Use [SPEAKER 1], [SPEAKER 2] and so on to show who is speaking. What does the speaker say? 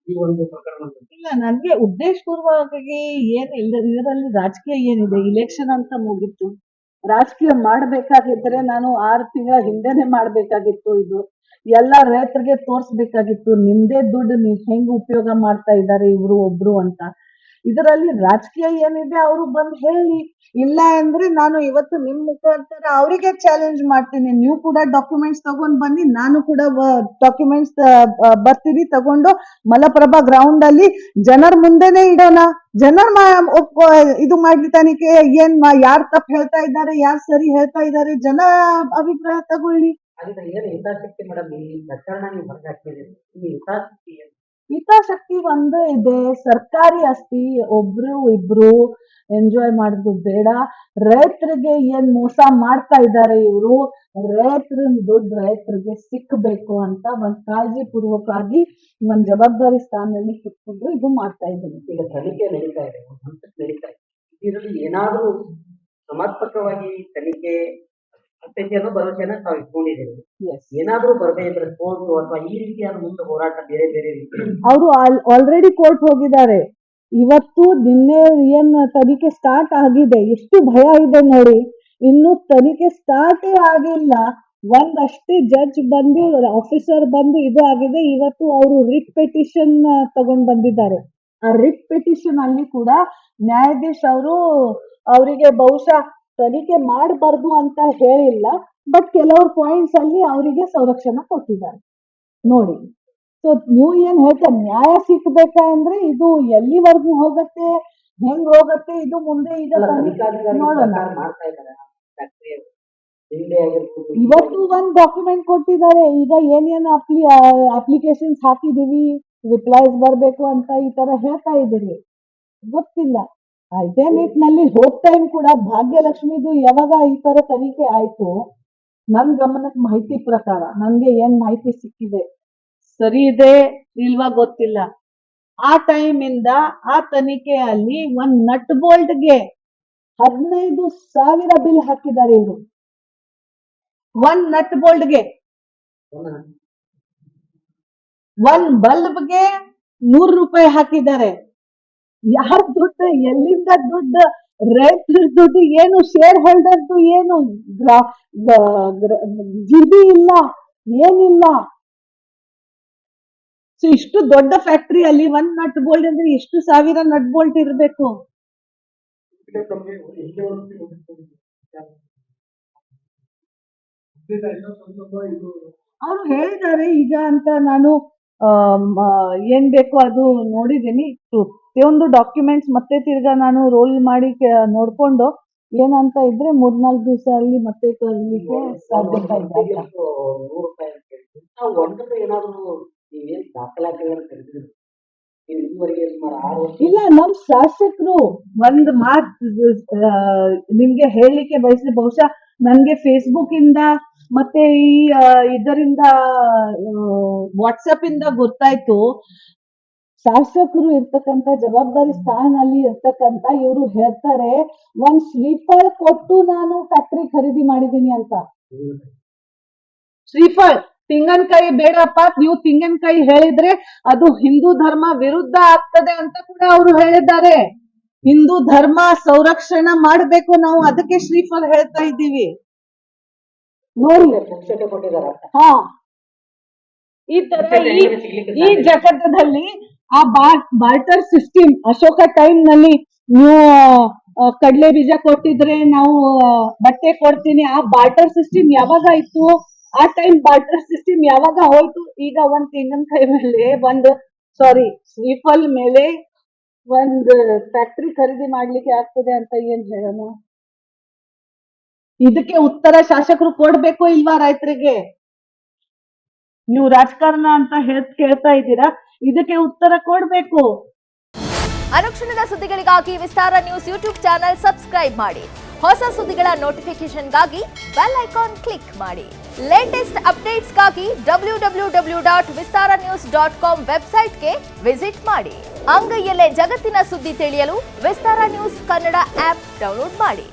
[SPEAKER 1] ಈ ಒಂದು ಪ್ರಕರಣ?
[SPEAKER 2] ಇಲ್ಲ, ನನಗೆ ಉದ್ದೇಶಪೂರ್ವಕವಾಗಿ ಏನಿಲ್ಲ, ಇದರಲ್ಲಿ ರಾಜಕೀಯ ಏನಿದೆ? ಇಲೆಕ್ಷನ್ ಅಂತ ಮುಗಿತ್ತು. ರಾಜಕೀಯ ಮಾಡಬೇಕಾಗಿದ್ರೆ ನಾನು 6 ತಿಂಗಳ ಹಿಂದೆನೆ ಮಾಡಬೇಕಾಗಿತ್ತು. ಇದು ಎಲ್ಲ ರೈತರಿಗೆ ತೋರಿಸ್ಬೇಕಾಗಿತ್ತು, ನಿಮ್ದೇ ದುಡ್ಡು ನೀವು ಹೆಂಗ್ ಉಪಯೋಗ ಮಾಡ್ತಾ ಇದ್ದಾರೆ ಇವರು ಒಬ್ರು ಅಂತ. ಇದರಲ್ಲಿ ರಾಜಕೀಯ ಏನಿದೆ ಅವರು ಬಂದು ಹೇಳಿ. ಇಲ್ಲ ಅಂದ್ರೆ ನಾನು ಇವತ್ತು ನಿಮ್ ಮುಖಾಂತರ ಅವರಿಗೆ ಚಾಲೆಂಜ್ ಮಾಡ್ತೀನಿ, ನೀವು ಕೂಡ ಡಾಕ್ಯುಮೆಂಟ್ಸ್ ತಗೊಂಡ್ ಬನ್ನಿ, ನಾನು ಕೂಡ ಡಾಕ್ಯುಮೆಂಟ್ಸ್ ಬರ್ತೀನಿ ತಗೊಂಡು ಮಲಪ್ರಭಾ ಗ್ರೌಂಡ್ ಅಲ್ಲಿ ಜನರ ಮುಂದೆನೆ ಇಡೋಣ. ಇದು ಮಾಡ್ಲಿ ತನಿಖೆ, ಯಾರು ತಪ್ಪು ಹೇಳ್ತಾ ಇದ್ದಾರೆ, ಯಾರು ಸರಿ ಹೇಳ್ತಾ ಇದ್ದಾರೆ, ಜನ ಅಭಿಪ್ರಾಯ ತಗೊಳ್ಳಿ.
[SPEAKER 1] ಏನು ಹಿತಾಸಕ್ತಿ ಮೇಡಮ್ ಈ ಪ್ರಕರಣ ನೀವು ಬರ್ದಾಕ್ತಿದ್ದೀರಿ, ಈ ಹಿತಾಸಕ್ತಿ ಏನು?
[SPEAKER 2] ಹಿತಾಸಕ್ತಿ ಒಂದು ಇದೆ, ಸರ್ಕಾರಿ ಆಸ್ತಿ ಒಬ್ರು ಇಬ್ರು ಎಂಜಾಯ್ ಮಾಡೋದು ಬೇಡ. ರೈತರಿಗೆ ಏನ್ ಮೋಸ ಮಾಡ್ತಾ ಇದ್ದಾರೆ ಇವರು, ರೈತರ ದುಡ್ಡು ರೈತರಿಗೆ ಸಿಕ್ಕಬೇಕು ಅಂತ ಒಂದ್ ಕಾಳಜಿ ಪೂರ್ವಕವಾಗಿ ಒಂದ್ ಜವಾಬ್ದಾರಿ ಸ್ಥಾನದಲ್ಲಿ ಕುತ್ಕೊಂಡು ಇದು ಮಾಡ್ತಾ ಇದ್ದೀನಿ.
[SPEAKER 1] ಈಗ ತನಿಖೆ ನಡೀತಾ ಇದೆ, ಒಂದು ಹಂತಕ್ಕೆ ನಡೀತಾ ಇದೆ. ಇದರಲ್ಲಿ ಏನಾದರೂ ಸಮರ್ಪಕವಾಗಿ ತನಿಖೆ ಆಗ್ತೈತೆನ್ನೋ ಭರವಸೆಯನ್ನ ತಾವು ಇಟ್ಕೊಂಡಿದ್ದೀರಿ. ಏನಾದ್ರೂ ಬರದೇ ಇದ್ರೆ ಕೋರ್ಟ್ ಅಥವಾ ಈ ರೀತಿಯಾದ ಮುಂದೆ ಹೋರಾಟ ಬೇರೆ ಬೇರೆ ರೀತಿ?
[SPEAKER 2] ಅವರು ಆಲ್ರೆಡಿ ಕೋರ್ಟ್ ಹೋಗಿದ್ದಾರೆ. ಇವತ್ತು ನಿನ್ನೆ ಏನ್ ತನಿಖೆ ಸ್ಟಾರ್ಟ್ ಆಗಿದೆ, ಎಷ್ಟು ಭಯ ಇದೆ ನೋಡಿ. ಇನ್ನು ತನಿಖೆ ಸ್ಟಾರ್ಟೇ ಆಗಿಲ್ಲ, ಒಂದಷ್ಟೇ ಜಡ್ಜ್ ಬಂದು ಆಫೀಸರ್ ಬಂದು ಇದು ಆಗಿದೆ. ಇವತ್ತು ಅವರು ರಿಟ್ ಪೆಟಿಷನ್ ತಗೊಂಡ್ ಬಂದಿದ್ದಾರೆ. ಆ ರಿಟ್ ಪೆಟಿಷನ್ ಅಲ್ಲಿ ಕೂಡ ನ್ಯಾಯಾಧೀಶ್ ಅವರಿಗೆ ಬಹುಶಃ ತನಿಖೆ ಮಾಡಬಾರ್ದು ಅಂತ ಹೇಳಿಲ್ಲ, ಬಟ್ ಕೆಲವರು ಪಾಯಿಂಟ್ಸ್ ಅಲ್ಲಿ ಅವರಿಗೆ ಸಂರಕ್ಷಣೆ ಕೊಟ್ಟಿದ್ದಾರೆ ನೋಡಿ. ಸೊ ನೀವು ಏನ್ ಹೇಳ್ತಾರೆ, ನ್ಯಾಯ ಸಿಕ್ಬೇಕಾ ಅಂದ್ರೆ ಇದು ಎಲ್ಲಿವರೆಗೂ ಹೋಗತ್ತೆ, ಹೆಂಗ್ ಹೋಗತ್ತೆ, ಇದು ಮುಂದೆ ಈಗ ನೋಡೋಣ. ಇವತ್ತು ಒಂದ್ ಡಾಕ್ಯುಮೆಂಟ್ ಕೊಟ್ಟಿದ್ದಾರೆ, ಈಗ ಏನೇನು ಅಪ್ಲಿಕೇಶನ್ಸ್ ಹಾಕಿದೀವಿ, ರಿಪ್ಲೈಸ್ ಬರ್ಬೇಕು ಅಂತ ಈ ತರ ಹೇಳ್ತಾ ಇದ್ದೀರಿ, ಗೊತ್ತಿಲ್ಲ. ಇದೇ ನಿಟ್ಟಿನಲ್ಲಿ ಹೋದ ಟೈಮ್ ಕೂಡ ಭಾಗ್ಯಲಕ್ಷ್ಮಿದು ಯಾವಾಗ ಈ ತರ ತನಿಖೆ ಆಯ್ತು, ನನ್ ಗಮನಕ್ಕೆ ಮಾಹಿತಿ ಪ್ರಕಾರ ನನ್ಗೆ ಏನ್ ಮಾಹಿತಿ ಸಿಕ್ಕಿದೆ, ಸರಿ ಇದೆ ಇಲ್ವಾ ಗೊತ್ತಿಲ್ಲ, ಆ ಟೈಮ್ ಇಂದ ಆ ತನಿಖೆಯಲ್ಲಿ ಒಂದ್ ನಟ್ ಬೋಲ್ಟ್ಗೆ 15,000 ಬಿಲ್ ಹಾಕಿದ್ದಾರೆ ಇವರು. ಒಂದ್ ನಟ್ ಬೋಲ್ಟ್ಗೆ, ಒಂದ್ ಬಲ್ಬ್ಗೆ 100 ರೂಪಾಯಿ ಹಾಕಿದ್ದಾರೆ. ಯಾರ ದುಡ್ಡು, ಎಲ್ಲಿಂದ ದುಡ್ಡು? ರೈತರ ದುಡ್ಡು ಏನು, ಶೇರ್ ಹೋಲ್ಡರ್ದು ಏನು, ಜಿಬಿ ಇಲ್ಲ, ಏನಿಲ್ಲ. ಸೊ ಇಷ್ಟು ದೊಡ್ಡ ಫ್ಯಾಕ್ಟರಿಯಲ್ಲಿ ಒಂದ್ ನಟ್ ಬೋಲ್ಟ್ ಅಂದ್ರೆ ಎಷ್ಟು ಸಾವಿರ ನಟ್ ಬೋಲ್ಟ್ ಇರಬೇಕು? ಅವ್ರು ಹೇಳಿದ್ದಾರೆ ಈಗ ಅಂತ. ನಾನು ಏನ್ ಬೇಕು ಅದು ನೋಡಿದೀನಿ. ಪ್ರತಿಯೊಂದು ಡಾಕ್ಯುಮೆಂಟ್ಸ್ ಮತ್ತೆ ತಿರ್ಗಾ ನಾನು ರೋಲ್ ಮಾಡಿ ನೋಡ್ಕೊಂಡು ಏನಂತ ಇದ್ರೆ 3-4 ದಿವಸ ಅಲ್ಲಿ ಮತ್ತೆ ಕಲಿಲಿಕ್ಕೆ ಸಾಧ್ಯತೆ ಇದೆ. ಇಲ್ಲ, ನಮ್ ಶಾಸಕರು ಒಂದ್ ಮಾತು ನಿಮ್ಗೆ ಹೇಳಲಿಕ್ಕೆ ಬಯಸಿದ್ರೆ, ಬಹುಶಃ ನನ್ಗೆ ಫೇಸ್ಬುಕ್ ಇಂದ ಮತ್ತೆ ಈ ಇದರಿಂದ ವಾಟ್ಸಪ್ ಇಂದ ಗೊತ್ತಾಯ್ತು, ಶಾಸಕರು ಇರ್ತಕ್ಕಂಥ ಜವಾಬ್ದಾರಿ ಸ್ಥಾನದಲ್ಲಿ ಇರ್ತಕ್ಕಂಥ ಇವರು ಹೇಳ್ತಾರೆ, ಒಂದ್ ಶ್ರೀಫಲ ಕೊಟ್ಟು ನಾನು ಫ್ಯಾಕ್ಟ್ರಿ ಖರೀದಿ ಮಾಡಿದೀನಿ ಅಂತ. ಶ್ರೀಫಲ್, ತೆಂಗಿನಕಾಯಿ ಬೇಡಪ್ಪ, ನೀವು ತೆಂಗಿನಕಾಯಿ ಹೇಳಿದ್ರೆ ಅದು ಹಿಂದೂ ಧರ್ಮ ವಿರುದ್ಧ ಆಗ್ತದೆ ಅಂತ ಕೂಡ ಅವರು ಹೇಳಿದ್ದಾರೆ. ಹಿಂದೂ ಧರ್ಮ ಸಂರಕ್ಷಣೆ ಮಾಡಬೇಕು ನಾವು, ಅದಕ್ಕೆ ಶ್ರೀಫಲ್ ಹೇಳ್ತಾ ಇದ್ದೀವಿ ನೋಡಿ. ಹಾ, ಈ ತರ ಈ ಜಗತ್ತದಲ್ಲಿ ಆ ಬಾರ್ಟರ್ ಸಿಸ್ಟಮ್, ಅಶೋಕ ಟೈಮ್ ನಲ್ಲಿ ನೀವು ಕಡಲೆ ಬೀಜ ಕೊಟ್ಟಿದ್ರೆ ನಾವು ಬಟ್ಟೆ ಕೊಡ್ತೀನಿ, ಆ ಬಾರ್ಟರ್ ಸಿಸ್ಟಮ್ ಯಾವಾಗ ಇತ್ತು? ಆ ಟೈಮ್ ಬಾರ್ಟರ್ ಸಿಸ್ಟಮ್ ಯಾವಾಗ ಹೋಯ್ತು? ಈಗ ಒಂದ್ ತೆಂಗಿನಕಾಯಿ ಮೇಲೆ ಶ್ರೀಫಲ್ ಮೇಲೆ ಒಂದ್ ಫ್ಯಾಕ್ಟ್ರಿ ಖರೀದಿ ಮಾಡ್ಲಿಕ್ಕೆ ಆಗ್ತದೆ ಅಂತ ಏನ್ ಹೇಳೋಣ? ಇದಕ್ಕೆ ಉತ್ತರ ಶಾಸಕರು ಕೊಡ್ಬೇಕು ಇಲ್ವಾ ರೈತರಿಗೆ? ನೀವು ರಾಜಕಾರಣ ಅಂತ ಕೇಳ್ತಾ ಇದ್ದೀರಾ, ಇದಕ್ಕೆ ಉತ್ತರ ಕೊಡ್ಬೇಕು.
[SPEAKER 3] ಅನುಕ್ಷಣದ ಸುದ್ದಿಗಳಿಗಾಗಿ ವಿಸ್ತಾರ ನ್ಯೂಸ್ ಯೂಟ್ಯೂಬ್ ಚಾನೆಲ್ ಸಬ್ಸ್ಕ್ರೈಬ್ ಮಾಡಿ. ಹೊಸ ಸುದ್ದಿಗಳ ನೋಟಿಫಿಕೇಶನ್ಗಾಗಿ ಬೆಲ್ ಐಕಾನ್ ಕ್ಲಿಕ್ ಮಾಡಿ. ಲೇಟೆಸ್ಟ್ ಅಪ್ಡೇಟ್ಸ್ಗಾಗಿ www.vistaranews.com ವೆಬ್ಸೈಟ್ಗೆ ವಿಸಿಟ್ ಮಾಡಿ. ಅಂಗೈಯಲ್ಲೇ ಜಗತ್ತಿನ ಸುದ್ದಿ ತಿಳಿಯಲು ವಿಸ್ತಾರ ನ್ಯೂಸ್ ಕನ್ನಡ ಆಪ್ ಡೌನ್ಲೋಡ್ ಮಾಡಿ.